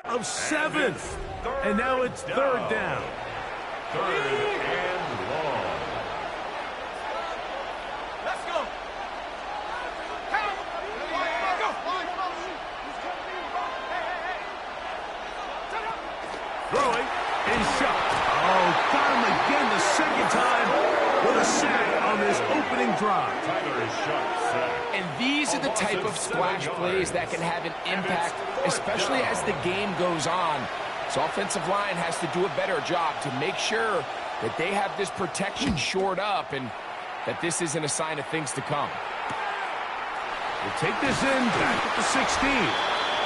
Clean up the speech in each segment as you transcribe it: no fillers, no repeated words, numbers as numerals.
of 7. And now it's third down. Third and long. Let's go. Throwing is shot. Oh, got him again the second time with a sack on this opening drive. Tyler is shot, sack. And these are the type of splash plays that can have an impact, especially as the game goes on. So offensive line has to do a better job to make sure that they have this protection shored up and that this isn't a sign of things to come. We'll take this in back at the 16.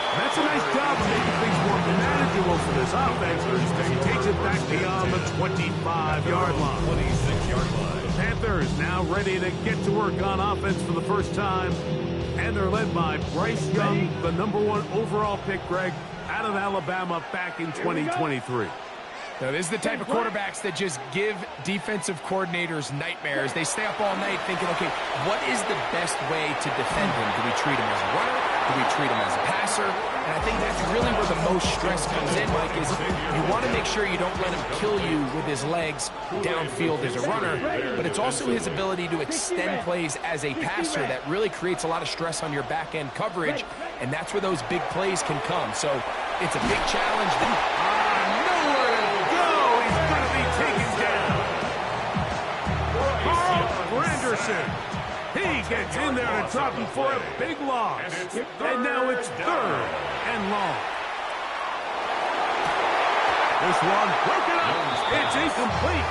That's a nice job of making things more manageable for this offense. He takes it back beyond the 25-yard line. 26-yard line. The Panthers now ready to get to work on offense for the first time. And they're led by Bryce Young, the #1 overall pick, Greg, out of Alabama back in 2023. Now, this is the type of quarterbacks that just give defensive coordinators nightmares. They stay up all night thinking, okay, what is the best way to defend him? Do we treat him as a runner? Do we treat him as a passer? And I think that's really where the most stress comes in, Mike, is you want to make sure you don't let him kill you with his legs downfield as a runner, but it's also his ability to extend plays as a passer that really creates a lot of stress on your back-end coverage, and that's where those big plays can come. So it's a big challenge. Nowhere to go. He's going to be taken down. Carl Granderson. He gets in there to drop him for a big loss. And now it's third and long. This one broken up. It's incomplete.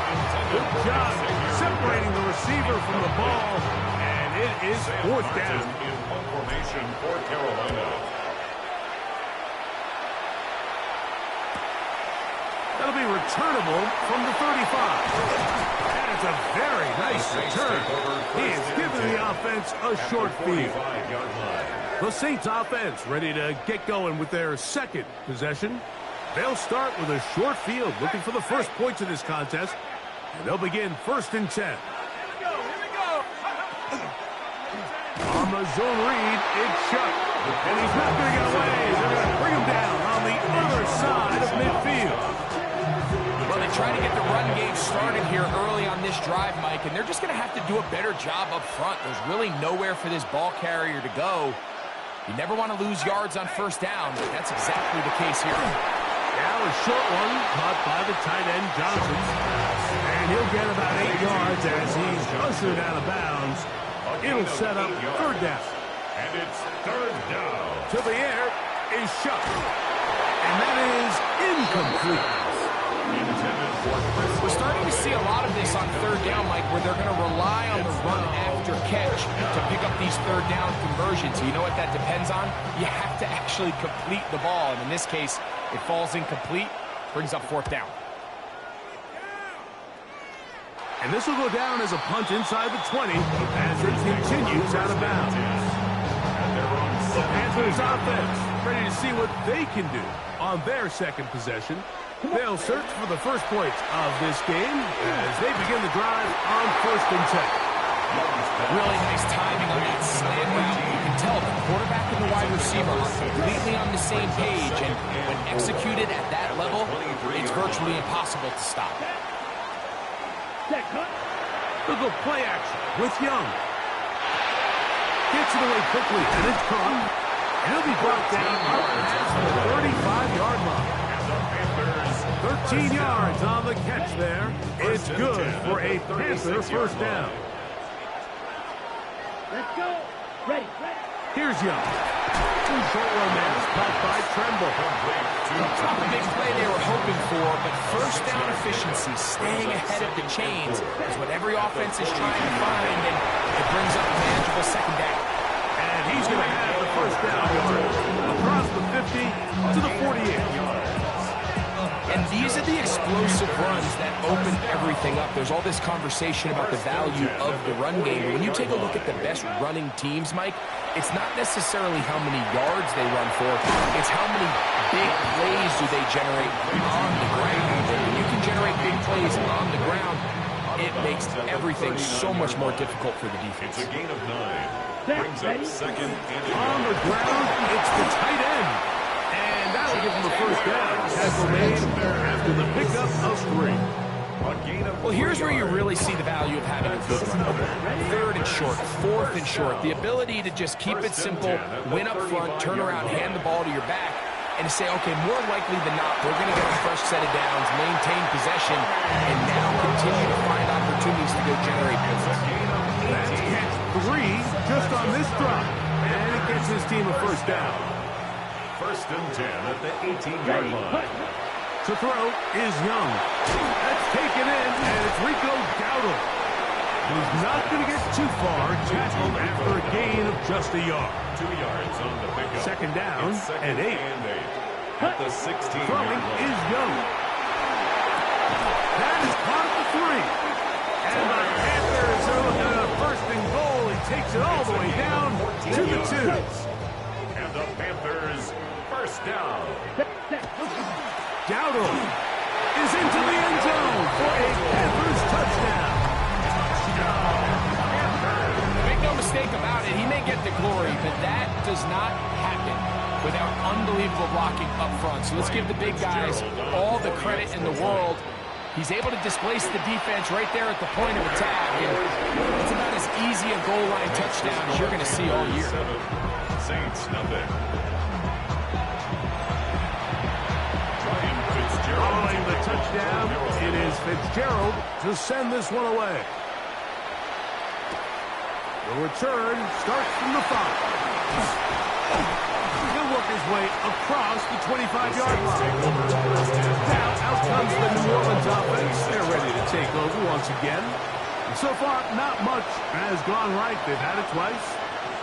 Good job separating the receiver from the ball. And it is fourth down. In punt formation for Carolina. That'll be returnable from the 35. And it's a very nice return. He has given the offense a short field. The Saints offense ready to get going with their second possession. They'll start with a short field, looking for the first points of this contest. And they'll begin 1st and 10. On the zone read, it's Chuck. And he's not going to get away. They're going to bring him down on the other side of midfield. Well, they try to get the run game started here early on this drive, Mike, and they're just going to have to do a better job up front. There's really nowhere for this ball carrier to go. You never want to lose yards on 1st down, but that's exactly the case here. Now a short one caught by the tight end, Johnson. And he'll get about 8 yards as he's ushered out of bounds. It'll set up 3rd down. And it's 3rd down. To the air is Shuck. And that is incomplete. We're starting to see a lot of this on 3rd down, Mike, where they're going to rely on the run after catch to pick up these 3rd down conversions. You know what that depends on? You have to actually complete the ball. And in this case, it falls incomplete, brings up 4th down. And this will go down as a punt inside the 20 as it continues out of bounds. The Panthers offense ready to see what they can do on their second possession. They'll search for the first points of this game as they begin the drive on 1st and 10. Really nice timing on that slant route. You can tell the quarterback and the wide receiver are completely on the same page, and when executed at that level, it's virtually impossible to stop. They'll go play action with Young. Gets it away quickly, and it's caught. And he'll be brought down up past the 35-yard line. 13 yards on the catch there. It's good for a Panther 1st down. Let's go. Ready. Here's Young. Short romance caught by Tremble. Not the big play they were hoping for, but 1st down efficiency, staying ahead of the chains, is what every offense is trying to find, and it brings up a manageable 2nd down. And he's going to have the 1st down yard across the 50 to the 48. And these are the explosive runs that open everything up. There's all this conversation about the value of the run game. But when you take a look at the best running teams, Mike, it's not necessarily how many yards they run for. It's how many big plays do they generate on the ground. And when you can generate big plays on the ground, it makes everything so much more difficult for the defense. It's a gain of 9. Brings up 2nd and on the ground. It's the tight end. And that That'll give him a first down. Tackle made after the pickup of 3. Well, here's where you really see the value of having a good run. 3rd and short, 4th and short. The ability to just keep it simple, win up front, turn around, hand the ball to your back, and to say, okay, more likely than not, we're going to get our first set of downs, maintain possession, and now continue to find opportunities to go generate business. That's catch 3 just on this drop. And it gets his team a first down. 1st and 10 at the 18-yard line. To throw is Young. That's taken in, and it's Rico Dowdle. He's not going to get too far, tackled after a gain of just a yard. 2 yards on the pickup. 2nd down and 8. At the 16-yard Throwing line. is Young. That is caught at the 3. And the Panthers are looking at a 1st and goal. He takes it all the way down to the 2. And the Panthers, 1st down. Dowdle is into the end zone for a Panthers touchdown. Make no mistake about it, he may get the glory, but that does not happen without unbelievable blocking up front. So let's give the big guys all the credit in the world. He's able to displace the defense right there at the point of attack, and it's about as easy a goal line touchdown as you're going to see all year. Saints, nothing. Following the touchdown, it is Fitzgerald to send this one away. The return starts from the 5. He'll work his way across the 25-yard line. Now out comes the New Orleans offense. They're ready to take over once again. And so far, not much has gone right. They've had it twice,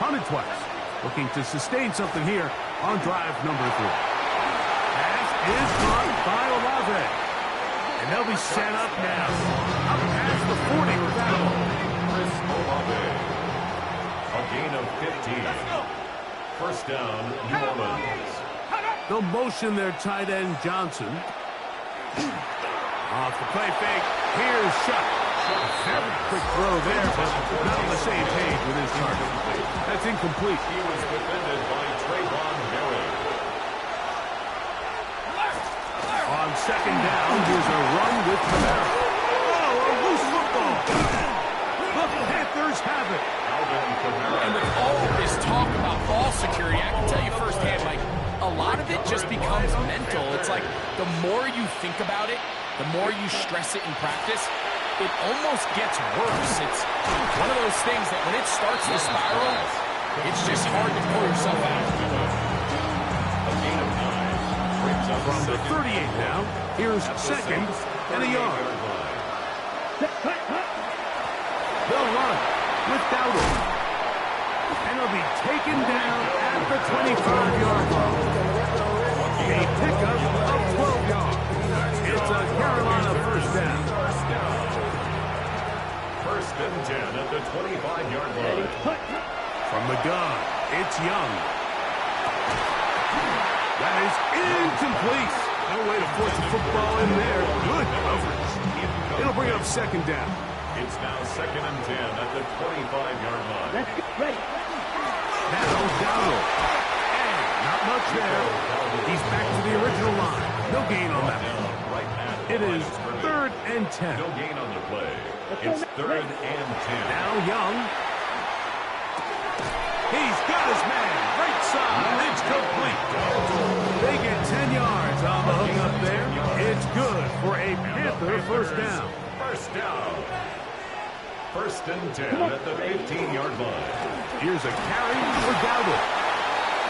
punted twice. Looking to sustain something here on drive number 3. Is caught by Olave. And they'll be set up now. Up past the 40 with that one. Chris Olave. A gain of 15. 1st down, New Orleans. They'll motion their tight end Johnson. Off the play fake. Here's Shuck. Very quick throw there, but not on the same page with his target. That's incomplete. He was defended by Trayvon Berry. On 2nd down, here's a run with Kamara. Oh, a loose football. The Panthers have it. And with all this talk about ball security, I can tell you firsthand, like, a lot of it just becomes mental. It's like the more you think about it, the more you stress it in practice, it almost gets worse. It's one of those things that when it starts to spiral, it's just hard to pull yourself out. From the 38 now, here's 2nd and a yard. They'll run with Dowdle. And he'll be taken down at the 25-yard line. A pickup of 12 yards. It's a Carolina 1st down. 1st and 10 at the 25-yard line. From the gun, it's Young. That is incomplete. No way to force the football in there. Good coverage. It'll bring up 2nd down. It's now 2nd and 10 at the 25-yard line. Ready. Now Dowdle. And not much there. He's back to the original line. No gain on that one. It is 3rd and 10. No gain on the play. It's 3rd and 10. Now Young. He's got his man. Right side. It's complete. They get 10 yards on the hook up there. It's good for a Panther 1st down. 1st down. 1st and 10 at the 15-yard line. Here's a carry for Dowdle.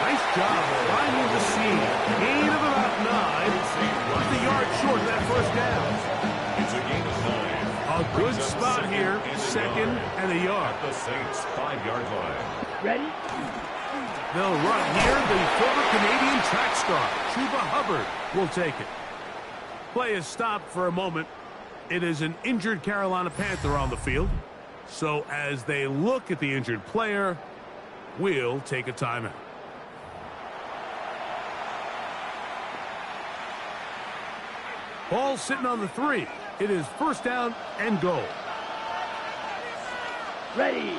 Nice job finding the seam. Gain of about 9. Just a yard short of that 1st down. It's a gain of 9. A good spot here. 2nd and a yard. The Saints 5-yard line. Ready. They'll run here. The former Canadian track star, Chuba Hubbard, will take it. Play is stopped for a moment. It is an injured Carolina Panther on the field. So as they look at the injured player, we'll take a timeout. Ball sitting on the 3. It is 1st down and goal. Ready.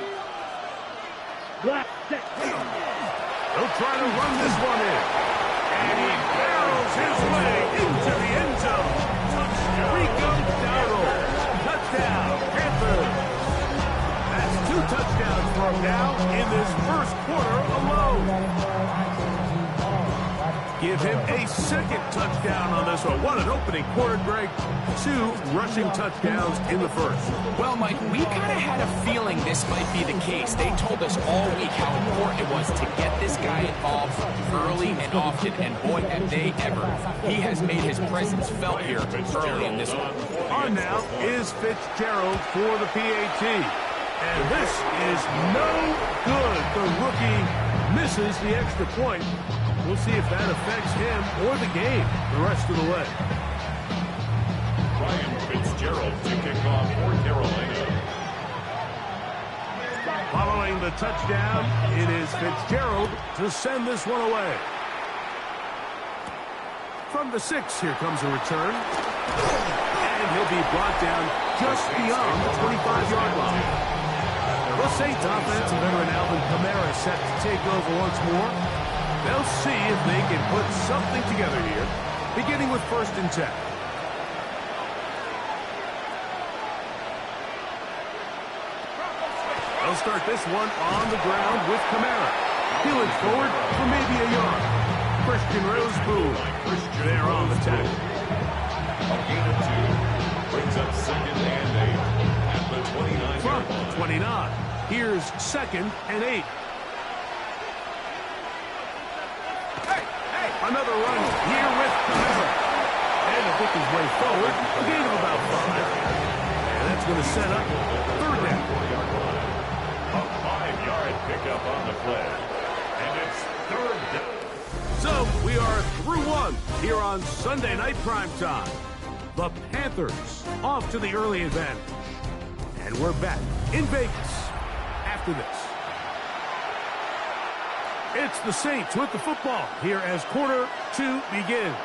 Black set. They'll try to run this one in. And he barrels his way into the end zone. Rico Dowdle. Touchdown, Panthers. That's 2 touchdowns for him now in this first quarter alone. Give him a second touchdown on this one. What an opening quarter, Greg. 2 rushing touchdowns in the first. Well, Mike, we kind of had a feeling this might be the case. They told us all week how important it was to get this guy involved early and often, and boy, have they ever. He has made his presence felt here early in this one. On now is Fitzgerald for the PAT. And this is no good. The rookie misses the extra point. We'll see if that affects him or the game the rest of the way. Ryan Fitzgerald to kick off for Carolina. Following the touchdown, it is Fitzgerald to send this one away. From the 6, here comes a return. And he'll be brought down just beyond the 25-yard line. The Saints offensive veteran Alvin Kamara set to take over once more. They'll see if they can put something together here, beginning with 1st and 10. They'll start this one on the ground with Kamara. Peeling forward for maybe a yard. Christian Roseboom there on the tackle. A gain of 2. Brings up 2nd and 8 at the 29-yard From line. 29. Here's 2nd and 8. Another run here with Kamara. And to pick his way forward, a gain of about 5. And that's going to set up 3rd down. A 5-yard pickup on the play. And it's 3rd down. So we are through 1 here on Sunday Night Primetime. The Panthers off to the early advantage. And we're back in Vegas after this. It's the Saints with the football here as quarter 2 begins.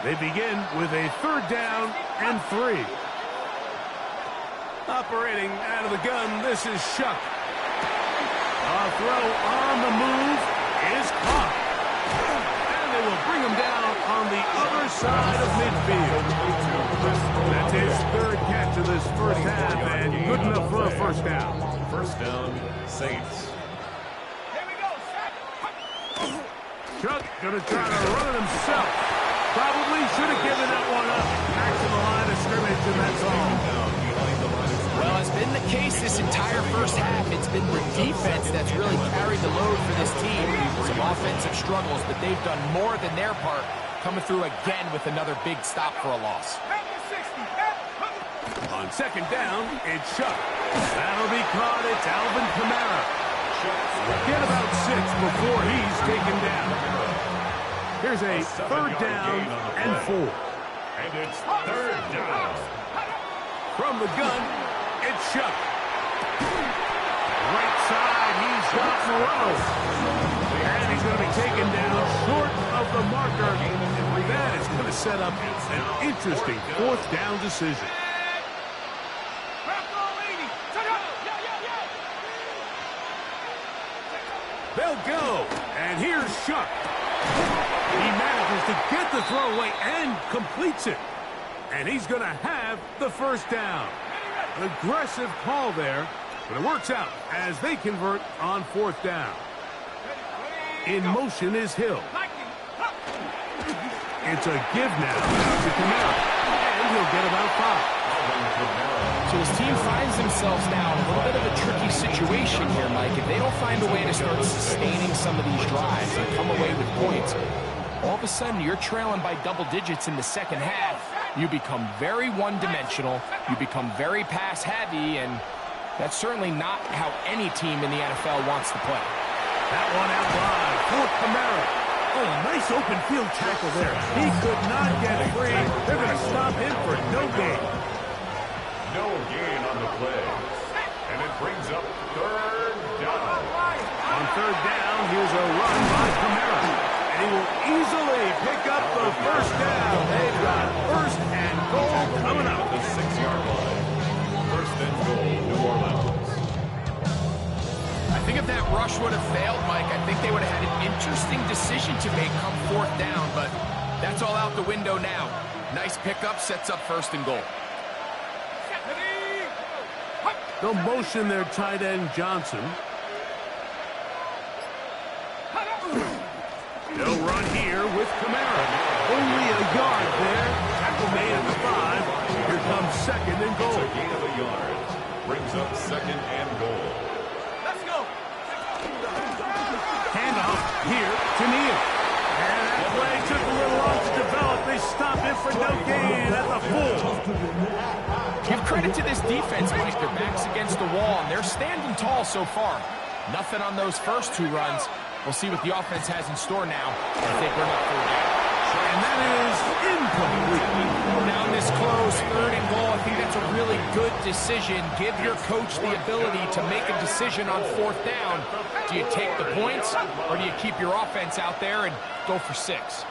They begin with a 3rd down and 3. Operating out of the gun, this is Shuck. A throw on the move is caught. And they will bring him down on the other side of midfield. That's his 3rd catch of this first half, and good enough for a 1st down. 1st down, Saints. Chuck gonna try to run it himself. Probably should have given that one up. Back to the line of scrimmage, and that's all. Well, it's been the case this entire first half. It's been the defense that's really carried the load for this team. Some offensive struggles, but they've done more than their part, coming through again with another big stop for a loss. On 2nd down, it's Shuck. That'll be caught. It's Alvin Kamara. Get about 6 before he's taken down. Here's a 3rd down and 4. And it's 3rd down. From the gun, it's Shuck. Right side, he's got Moreau. And he's going to be taken down short of the marker. That is going to set up an interesting 4th down decision. They'll go, and here's Shuck. He manages to get the throw away and completes it. And he's going to have the 1st down. An aggressive call there, but it works out as they convert on 4th down. In motion is Hill. It's a give now to Kamara, and he'll get about 5. So his team finds themselves now in a little bit of a tricky situation here, Mike. If they don't find a way to start sustaining some of these drives and come away with points, all of a sudden you're trailing by double digits in the 2nd half. You become very one-dimensional. You become very pass-heavy, and that's certainly not how any team in the NFL wants to play. That one out wide for Kamara. Oh, nice open field tackle there. He could not get free. They're going to stop him for no gain. No gain on the play. And it brings up 3rd down. On 3rd down, here's a run by Kamara. And he will easily pick up the 1st down. They've got 1st and goal coming up. The 6-yard line. 1st and goal, New Orleans. I think if that rush would have failed, Mike, I think they would have had an interesting decision to make come 4th down, but That's all out the window now. Nice pickup, sets up 1st and goal. They'll motion their tight end, Johnson. They'll run here with Kamara. Only a yard there. Tackle made at the 5. Here comes 2nd and goal. It's a gain of a yard. Brings up 2nd and goal. Let's go. Handoff here to Neal. And that play took a little long to develop. They stopped it for no gain at the 4. Give credit to this defense, Mike. Their backs against the wall, and they're standing tall so far. Nothing on those first 2 runs. We'll see what the offense has in store now as they bring up 3rd down. And that is incomplete. Down this close, 3rd and goal. I think that's a really good decision. Give your coach the ability to make a decision on 4th down. Do you take the points, or do you keep your offense out there and go for 6?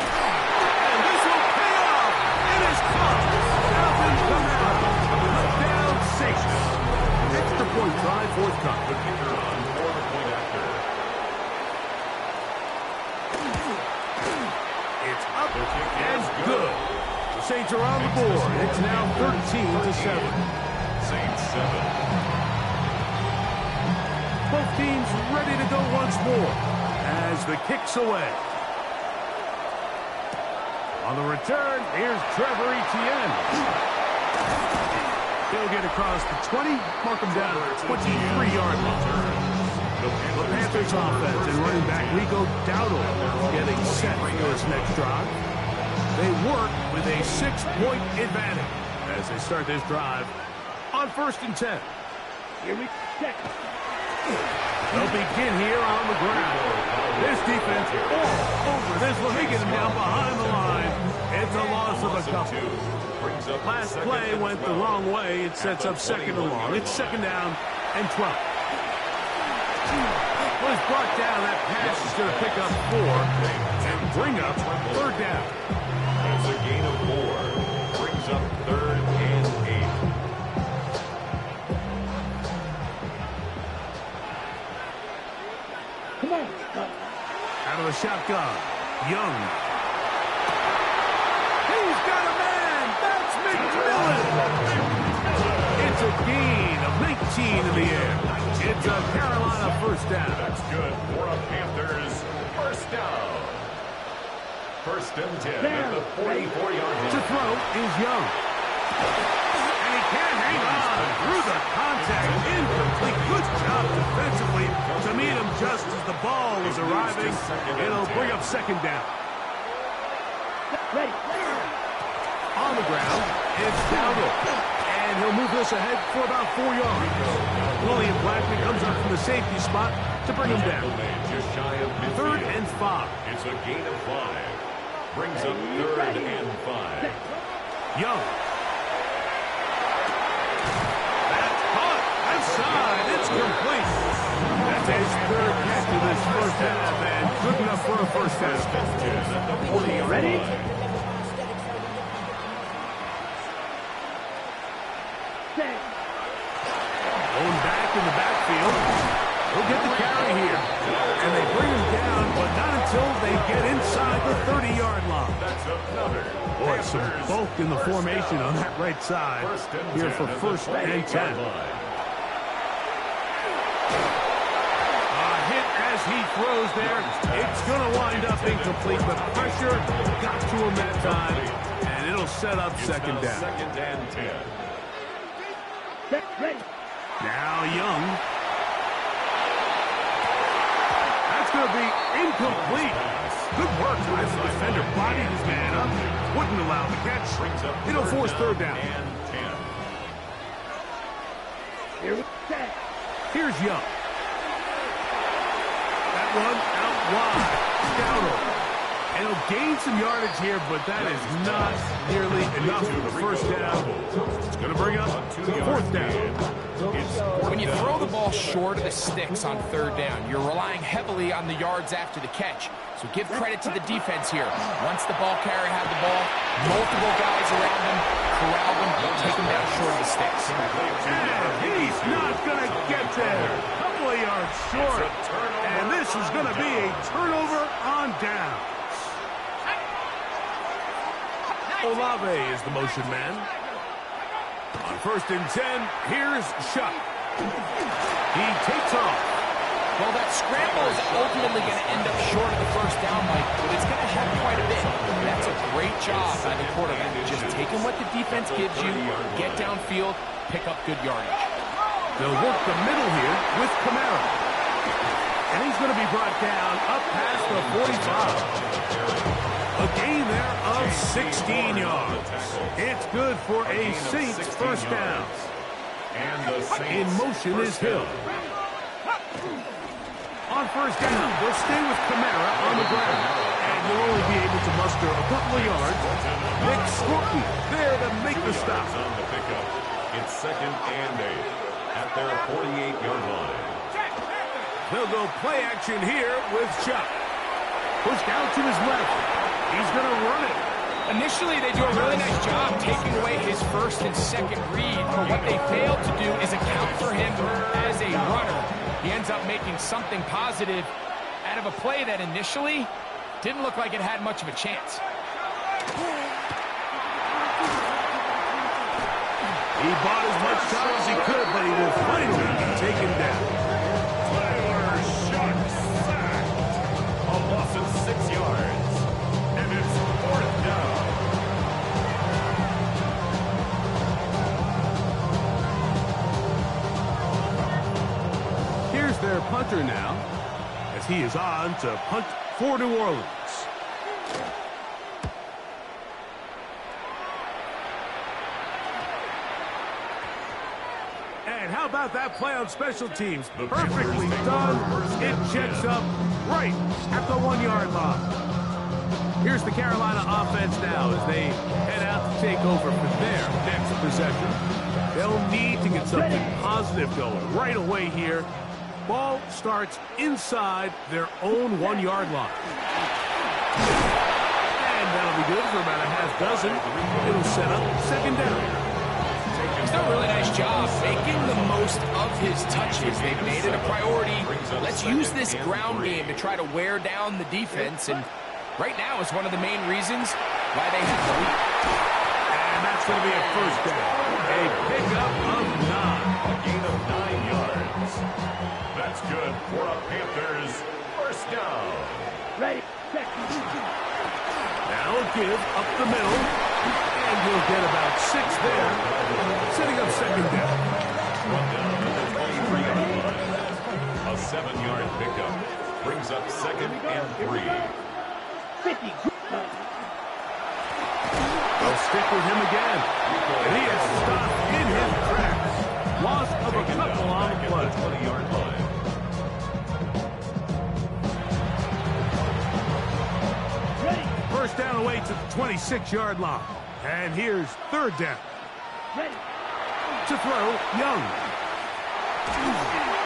And this will pay off. It is caught. Alvin Kamara. Down 6. Extra point try, 4th cut. The kicker on for the point after. It's up and good. The Saints are on the board. It's now 13-7. Saints 7. Both teams ready to go once more as the kick's away. On the return, here's Trevor Etienne. He'll get across the 20, mark him down at 23-yard line. The Panthers offense and running back Rico Dowdle getting set for this next drive. They work with a 6-point advantage as they start this drive on 1st and 10. Here we go. They'll begin here on the ground. This defense all over this one. They get him down behind the line. It's a loss of a couple. Last play went the wrong way. It sets up 2nd and long. It's 2nd down and 12. Was brought down. That pass is going to pick up 4 and bring up 3rd down. That's a gain of 4. Brings up 3rd and 8. Come on. Out of the shotgun, Young. He's got a man. That's McMillan. It's a gain of 19 in the air. It's a Carolina 1st down. That's good for a Panthers 1st down. 1st and 10 at the 44-yard line. To throw is Young. And he can't hang on through the contact. Incomplete. Good job defensively to meet him just as the ball was arriving. It'll bring up 2nd down. Ready. On the ground, it's Dowdle. And he'll move this ahead for about 4 yards. William Blackman comes up from the safety spot to bring him down. Just shy of 3rd and 5. It's a gain of 5. Brings up 3rd and 5. Young. That's caught. Outside. It's complete. That's his 3rd catch of this 1st half, and good enough for a 1st down. Ready? Going back in the backfield. He'll get the carry here. And they bring him down, but not until they get inside the 30-yard line. That's another. Boy, some bulk in the formation on that right side here for 1st and 10. Hit as he throws there. It's going to wind up incomplete, but pressure got to him that time, and it'll set up 2nd down. 2nd and 10. Ready. Now Young. That's going to be incomplete. Good work by the defender. Bodied his man up. Wouldn't allow the catch. It'll force 3rd down. And 10. Here we go. Here's Young. That one out wide. Dowdle. And he'll gain some yardage here, but that is not nearly enough for the 1st down. It's going to bring up 4th down. When you throw the ball short of the sticks on 3rd down, you're relying heavily on the yards after the catch. So give credit to the defense here. Once the ball carrier had the ball, multiple guys around him, corral them, take them down short of the sticks. And he's not going to get there. A couple of yards short. And this is going to be a turnover on downs. Olave is the motion man. On 1st and 10, here's Shuck. He takes off. Well, that scramble is ultimately going to end up short of the first down, Mike, but it's going to help quite a bit. That's a great job by the quarterback. Just taking what the defense gives you, get downfield, pick up good yardage. They'll work the middle here with Kamara. And he's going to be brought down up past the 45. A gain there of 16 yards. It's good for a Saints first down. In motion is Hill. On 1st down, they'll stay with Kamara on the ground. And you'll only be able to muster a couple of yards. Nick Scorpion there to make the stop. On the pickup. It's 2nd and 8 at their 48-yard line. They'll go play action here with Chuck. Pushed out to his left. He's going to run it. Initially, they do a really nice job taking away his 1st and 2nd read, but what they failed to do is account for him as a runner. He ends up making something positive out of a play that initially didn't look like it had much of a chance. He bought as much time as he could, but he will finally be taken down. Tyler Shuck sacked. A loss of 6 yards. And it's 4th down. Here's their punter now, as he is on to punt for New Orleans. And how about that play on special teams? Perfectly done. It checks up right at the 1-yard line. Here's the Carolina offense now as they head out to take over for their next possession. They'll need to get something positive going right away here. Ball starts inside their own 1-yard line. And that'll be good for about a half dozen. It'll set up 2nd down. He's done a really nice job making the most of his touches. They've made it a priority. Let's use this ground game to try to wear down the defense, and right now is one of the main reasons why they have the lead. And that's going to be a 1st down. A pickup of 9. A gain of 9 yards. That's good for a Panthers 1st down. Ready, set. Now a give up the middle. And he'll get about 6 there. Setting up 2nd down. One down at the 23-yard line. A 7-yard pickup brings up 2nd and 3. 50. They'll stick with him again. And he is stopped in his tracks. Loss of a couple on the play. 20-yard line. Ready. 1st down away to the 26-yard line. And here's 3rd down. Ready. To throw, Young.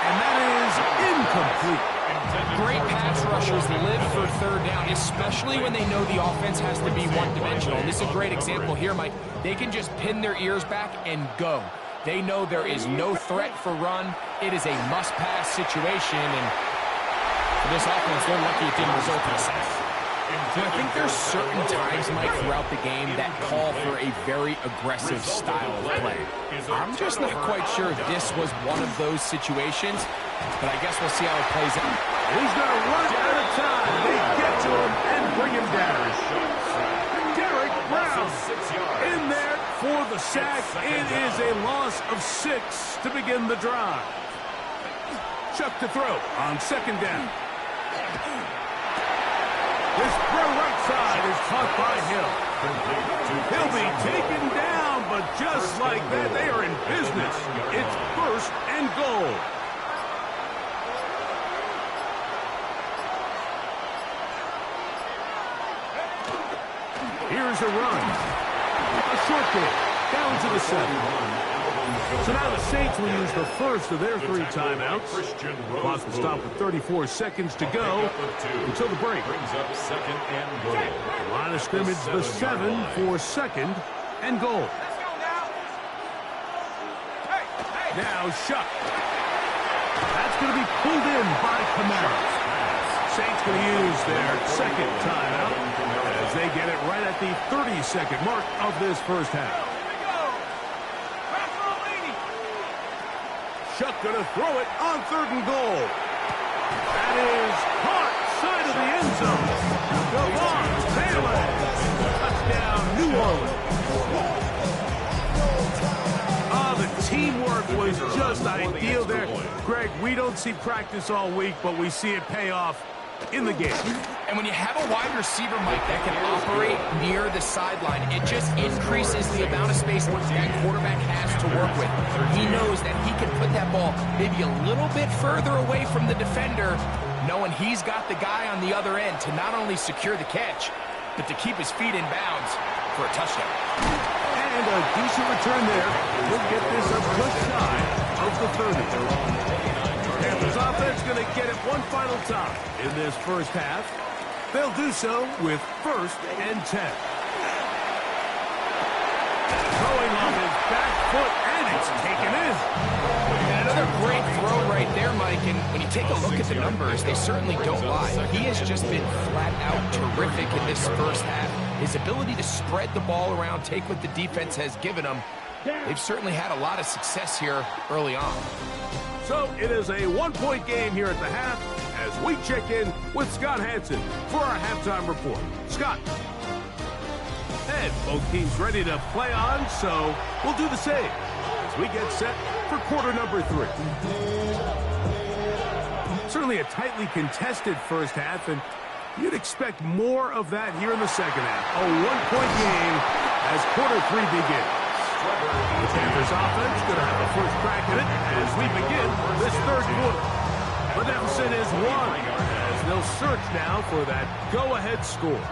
And that is incomplete. Great pass rushers live for 3rd down, especially when they know the offense has to be one-dimensional. And this is a great example here, Mike. They can just pin their ears back and go. They know there is no threat for run. It is a must-pass situation, and for this offense, they're lucky it didn't result in a sack. So I think there's certain times, Mike, throughout the game that call for a very aggressive style of play. I'm just not quite sure if this was one of those situations, but I guess we'll see how it plays out. He's going to run out of time. They get to him and bring him down. Derek Brown in there for the sack. It is a loss of 6 to begin the drive. Chuck to throw on 2nd down. This throw right side is caught by Hill. He'll be taken down, but just like that, they are in business. It's 1st and goal. Here's a run. A short game. Down to the 7. So now the Saints will use the first of their 3 timeouts. Clock will stop with 34 seconds to go until the break. Brings up 2nd and goal. Line of scrimmage, the 7 for 2nd and goal. Now Shuck. That's going to be pulled in by Kamara. Saints going to use their second timeout as they get it right at the 30-second mark of this first half. Shuck going to throw it on 3rd and goal. That is caught side of the end zone. Devon Taylor. Touchdown, New Orleans. The teamwork was just ideal there. Greg, we don't see practice all week, but we see it pay off in the game. And when you have a wide receiver, Mike, that can operate near the sideline, it just increases the amount of space that quarterback has to work with. He knows that he can put that ball maybe a little bit further away from the defender, knowing he's got the guy on the other end to not only secure the catch, but to keep his feet in bounds for a touchdown. And a decent return there. We'll get this up just shy of the 30. Panthers offense going to get it one final time in this first half. They'll do so with 1st and 10. Throwing on his back foot, and it's taken in. And another great throw right there, Mike. And when you take a look at the numbers, they certainly don't lie. He has just been flat out terrific in this first half. His ability to spread the ball around, take what the defense has given him, they've certainly had a lot of success here early on. So it is a one-point game here at the half as we check in with Scott Hansen for our halftime report. Scott. And both teams ready to play on, so we'll do the same as we get set for quarter number 3. Certainly a tightly contested first half, and you'd expect more of that here in the second half. A one-point game as quarter 3 begins. The Panthers offense going to have a first crack at it as we begin this 3rd quarter. The deficit is 1 as they'll search now for that go-ahead score.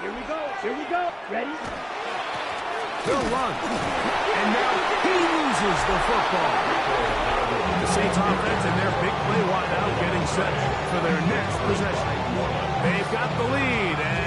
Here we go. Here we go. Ready? They'll run. And now he loses the football. The Saints offense and their big play wideout getting set for their next possession. They've got the lead, and